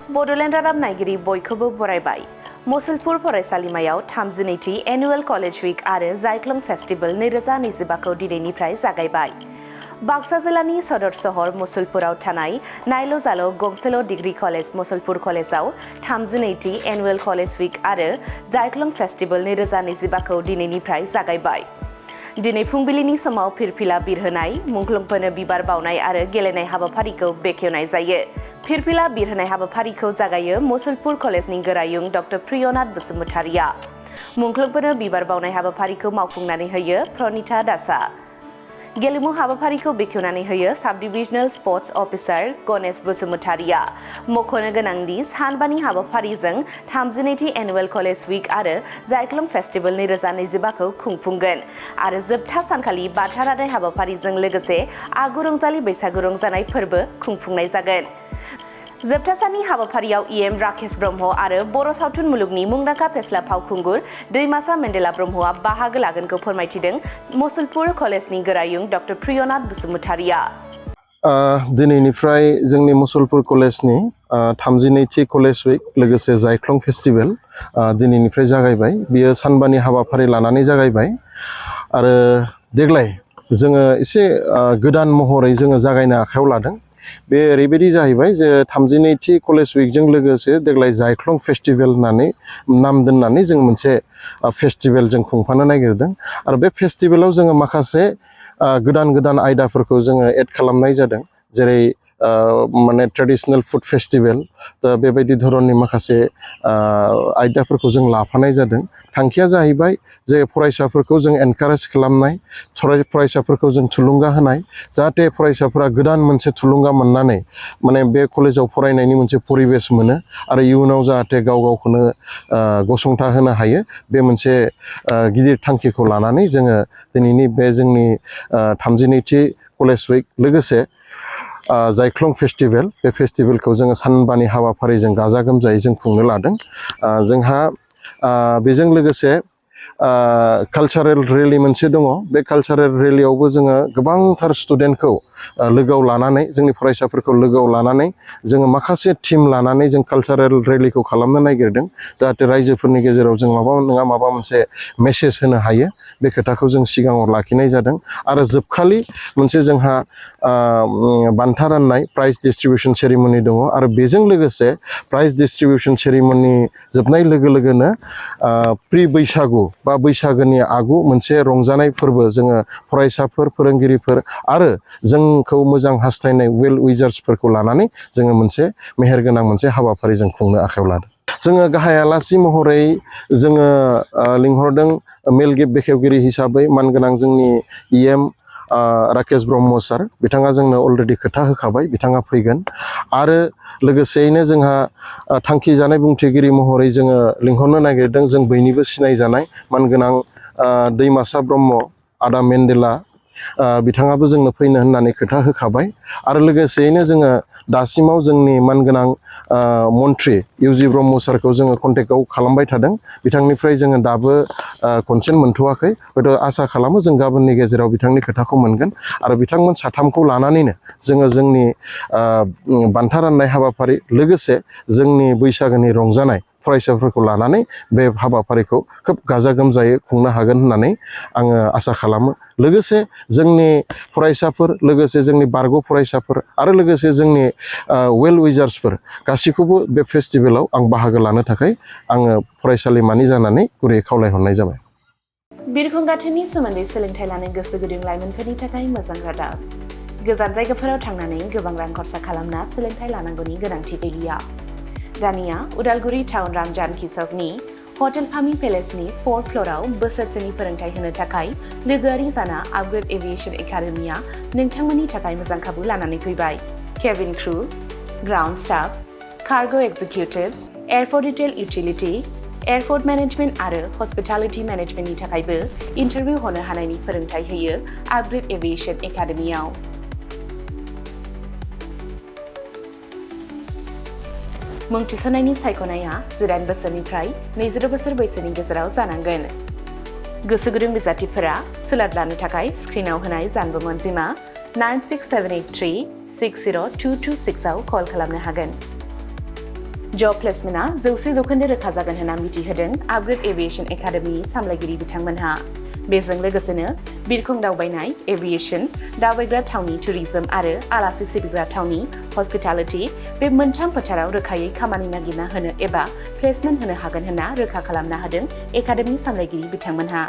बड'लेण्ड रादाब नायगिरि बयखौबो बरायबाय। मुसलपुर फरायसालिमायाव 32थि एनुवेल कलेज उइक आरो जायख्लं फेस्टिवल 2025खौ दिनैनिफ्राय जागायबाय। बाक्सा जिल्लानि सदर सहर मुसलपुराव थानाय नायल' जाल' गंसेल' डिग्री कलेज मुसलपुर कलेजाव 32थि एनुवेल कलेज उइक आरो जायख्लं फेस्टिवल 2025खौ दिनैनिफ्राय जागायबाय। दिनै फुंबिलिनि समाव फिरफिला बिरहोनाय, मुंख्लंफोरनो बिबार बावनाय आरो गेलेनाय हाबाफारिखौ बेखेवनाय जायो। फिरफिला बिरहोनाय हाबाफारिखौ जागायो मुसलपुर कलेजनि गोरायुं डॉ प्रियनाथ बसुमतारिया। मुंख्लंफोरनो बिबार बावनाय हाबाफारिखौ मावफुंनानै होयो प्रनिता दासआ। गेलेमु हाबाफारिखौ बेखेवनानै होयो साब डिभिजनेल स्पर्ट्स अफिसार गणेश बसुमतारिया। मख'नो गोनांदि सानबानि हाबाफारिजों 32थि एनुवेल कलेज उइक आरो जायख्लं फेस्टिवल 2025खौ खुंफुंगोन आरो जोबथा सानखालि बान्था राननाय हाबाफारिजों लोगोसे आगु रंजालि बैसागु रंजानाय फोरबो खुंफुंनाय जागोन। जोबथा साननि हाबाफारियाव इएम राकेश ब्रह्म आरो बर' सावथुन मुलुगनि मुंदांखा फेस्ला फावखुंगुर दैमासा मेन्देला ब्रह्मआ बाहागो लागोनखौ फोरमायथिदों मुसलपुर कलेजनि गोरायुं डॉ प्रियनाथ बसुमतारिया। दिनैनिफ्राय जोंनि मुसलपुर कलेजनि 32थि कलेज उइक लोगोसे जायख्लं फेस्टिवल दिनैनिफ्राय जागायबाय। बियो सानबानि हाबाफारि लानानै जागायबाय आरो देग्लाय जोङो एसे गोदान महरै जोङो जागायनो आखायाव लादों। बे ओरैबायदि जाहैबाय जे 32थि कलेज उइकजों लोगोसे देग्लाय जायख्लं फेस्टिवल होननानै नाम दोननानै जों मोनसे फेस्टिवल जों खुंफानो नागिरदों आरो बे फेस्टिवलाव जोङो माखासे गोदान आयदाफोरखौ जोङो एड खालामनाय जादों। जेरै माने ट्रेडिशनेल फुड फेस्टिवल, दा बेबायदि धरननि माखासे आयदाफोरखौ जों लाफानाय जादों। थांखिया जाहैबाय जे फरायसाफोरखौ जों एनकारेज खालामनाय, फरायसाफोरखौ जों थुलुंगा होनाय, जाहाथे फरायसाफोरा गोदान मोनसे थुलुंगा मोननानै माने बे कलेजाव फरायनायनि मोनसे परिबेस मोनो आरो इयुनाव जाहाथे गाव गावखौनो गसंथा होनो हायो। बे मोनसे गिदिर थांखिखौ लानानै जोङो दिनैनि बे जोंनि 32थि कलेज उइक लोगोसे जायख्लं फेस्टिवल, बे फेस्टिवलखौ जोङो सानबानि हाबाफारिजों गाजा गोमजायै जों खुंनो लादों। जोंहा बेजों लोगोसे कालचारेल रेलि मोनसे दङ। बे कालचारेल रेलियावबो जोङो गोबांथार स्टुडेन्टखौ लोगोआव लानानै, जोंनि फरायसाफोरखौ लोगोआव लानानै जोङो माखासे टिम लानानै जों कालचारेल रेलिखौ खालामनो नागिरदों। जाहाथे रायजोफोरनि गेजेराव जों माबा नङा माबा मोनसे मेसेज होनो हायो, बे खोथाखौ जों सिगाङाव लाखिनाय जादों। आरो जोबखालि मोनसे जोंहा बान्था राननाय प्राइज डिस्ट्रिबिउसन सेरिमनि दङ आरो बेजों लोगोसे प्राइज डिस्ट्रिबिउसन सेरिमनि जोबनाय लोगो लोगोनो प्रि बैसागु बा बैसागोनि आगु मोनसे रंजानाय फोरबो जोङो फरायसाफोर, फोरोंगिरिफोर आरो जोंखौ मोजां हास्थायनाय वेल उइजार्सफोरखौ लानानै जोङो मोनसे मेहेरगोनां मोनसे हाबाफारि जों खुंनो आखायाव लादों। जोङो गाहाय आलासि महरै जोङो लिंहरदों मेल गिफ्ट बेखेवगिरि हिसाबै मानगोनां जोंनि इएम राकेश ब्रह्म सार। बिथाङा जोंनो अलरेडि खोथा होखाबाय, बिथाङा फैगोन। आरो लोगोसेयैनो जोंहा थांखि जानाय बुंथिगिरि महरै जोङो लिंहरनो नागिरदों जों बयनिबो सिनायजानाय मानगोनां दैमासा ब्रह्म, आदा मेन्देला, बिथाङाबो जोंनो फैनो होननानै खोथा होखाबाय। आरो लोगोसेयैनो जोङो दासिमाव जोंनि मानगोनां मन्थ्रि इउजि ब्रह्म सारखौ जोङो कन्टेक्टआव खालामबाय थादों। बिथांनिफ्राय जोङो दाबो कनसेन्ट मोनथ'वाखै। हयथ' आसा खालामो जों गाबोननि गेजेराव बिथांनि खोथाखौ मोनगोन आरो बिथांमोन साथामखौ लानानैनो जोङो जोंनि बान्था राननाय हाबाफारि लोगोसे जोंनि बैसागोनि रंजानाय फरायसाफोरखौ लानानै बे हाबाफारिखौ खोब गाजा गोमजायै खुंनो हागोन होननानै आङो आसा खालामो। लोगोसे जोंनि फरायसाफोर, लोगोसे जोंनि बारग' फरायसाफोर आरो लोगोसे जोंनि वेल उइजार्सफोर गासैखौबो बे फेस्टिभेलाव आं बाहागो लानो थाखाय आङो फरायसालिमानि जानानै गुरैयै खावलायहरनाय जाबाय। बिरखं गाथोननि सोमोन्दै सोलोंथाइ लानो गोसो गुदुं लाइमोनफोरनि थाखाय मोजां रादाब। गोजान जायगाफोराव थांनानै गोबां रां खरसा खालामना सोलोंथाइ लानांगौनि गोनांथि गैलिया। दानिया उदालगुरि टाउन रामजानकि सकनि हटेल फामि पेलेसनि 4th फ्ल'राव बोसोरसेनि फोरोंथाइ होनो थाखाय लोगोआरि जाना आपग्रेड एभिएशन एकाडेमिया नोंथांमोननि थाखाय मोजां खाबु लानानै फैबाय। Cabin crew, ground staff, cargo executive, airport retail utility, airport management आरो हस्पिटालिटी मेनेजमेन्टनि थाखायबो इन्टारभिउ होनो हानायनि फोरोंथाइ होयो आपग्रेड एभिएशन एकाडेमियाव। मुं थिसननायनि सायख'नाया 18 बोसोरनिफ्राय 22 बोसोर बैसोनि गेजेराव जानांगोन। गोसो गुदुं बिजाथिफोरा सोलाद लानो थाखाय स्क्रिनाव होनाय जानबुं अनजिमा 96783 60226 आव कल खालामनो हागोन। जब प्लेसमेन्टआ 100% रोखा जागोन होनना मिथिहोदों आपग्रेड एभिएशन एकाडेमिनि सामलायगिरि बिथांमोनहा। बेजों लोगोसेनो बिरखं दावबायनाय, एभिएशन, दावबायग्रा थावनि टुरिजम आरो आलासि सिबिग्रा थावनि हस्पिटालिटी बे मोनथाम फोथाराव रोखायै खामानि नागिरना होनो एबा प्लेसमेन्ट होनो हागोन होनना रोखा खालामना होदों एकाडेमि सामलायगिरि बिथांमोनहा।